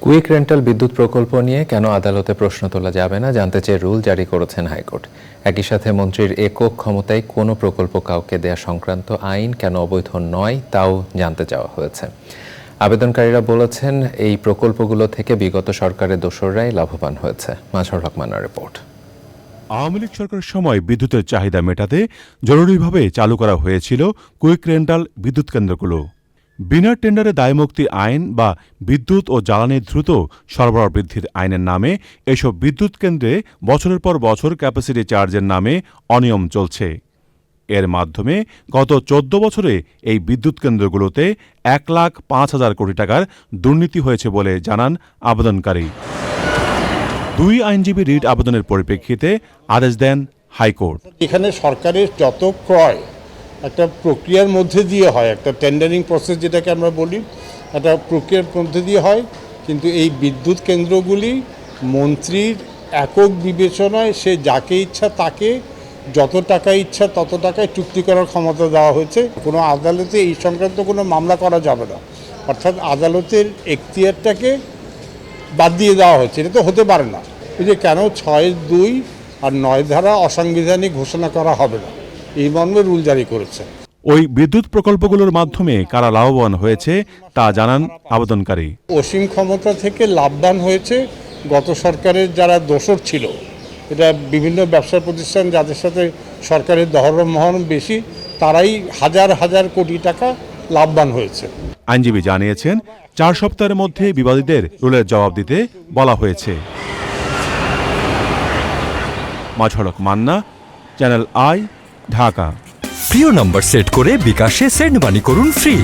Quick rental বিদ্যুৎ প্রকল্প নিয়ে কেন আদালতে প্রশ্ন তোলা যাবে না জানতে চেয়ে রুল জারি করেছেন হাইকোর্ট। একই সাথে মন্ত্রীর একক ক্ষমতায় কোনো প্রকল্প কাউকে দেয়া সংক্রান্ত আইন কেন অবৈধ নয় তাও জানতে চাওয়া হয়েছে। আবেদনকারীরা বলেছেন এই প্রকল্পগুলো থেকে বিগত সরকারের দোসররাই লাভবান হয়েছে। মাজহারুল হক মান্নার রিপোর্ট। আওয়ামী লীগ সরকারের সময় বিদ্যুতের চাহিদা মেটাতে জরুরিভাবে চালু করা হয়েছিল কুইক রেন্টাল বিদ্যুৎ কেন্দ্রগুলো। বিনা টেন্ডারে দায়মুক্তি আইন বা বিদ্যুৎ ও জ্বালানি দ্রুত সরবরাহ বৃদ্ধির আইনের নামে এসব বিদ্যুৎ কেন্দ্রে বছরের পর বছর ক্যাপাসিটি চার্জের নামে অনিয়ম চলছে। এর মাধ্যমে গত ১৪ বছরে এই বিদ্যুৎ কেন্দ্রগুলোতে ১,৫,০০০ কোটি টাকার দুর্নীতি হয়েছে বলে জানান আবেদনকারী। ২ আইনজীবী রিট আবেদনের পরিপ্রেক্ষিতে আদেশ দেন হাইকোর্ট। এখানে সরকারের যত ক্রয় একটা প্রক্রিয়ার মধ্যে দিয়ে হয়, একটা টেন্ডারিং প্রসেস যেটাকে আমরা বলি, একটা প্রক্রিয়ার মধ্যে দিয়ে হয়, কিন্তু এই বিদ্যুৎ কেন্দ্রগুলি মন্ত্রীর একক বিবেচনায় সে যাকে ইচ্ছা তাকে যত টাকা ইচ্ছা তত টাকায় চুক্তি করার ক্ষমতা দেওয়া হয়েছে। কোনো আদালতে এই সংক্রান্ত কোনো মামলা করা যাবে না, অর্থাৎ আদালতের এখতিয়ারটাকে বাদ দিয়ে দেওয়া হচ্ছে। এটা তো হতে পারে না। এই যে কেন ৬(২) আর ৯ ধারা অসাংবিধানিক ঘোষণা করা হবে না, এই মর্মে রুল জারি করেছে। ওই বিদ্যুৎ প্রকল্পগুলোর মাধ্যমে কারা লাভবান হয়েছে তা জানান আবেদনকারী। অসীম ক্ষমতা থেকে লাভবান হয়েছে গত সরকারের যারা দোসর ছিল, এটা বিভিন্ন ব্যবসা প্রতিষ্ঠান যাদের সাথে সরকারের দহরমহরম বেশি, তারাই হাজার হাজার কোটি টাকা লাভবান হয়েছে। আইনজীবী জানিয়েছেন ৪ সপ্তাহের মধ্যে বিবাদীদের রুলের জবাব দিতে বলা হয়েছে। মাজহারুল হক মান্না, চ্যানেল আই, ঢাকা। প্রিয় নম্বর সেট করে বিকাশে সেন্ড মানি করুন ফ্রি।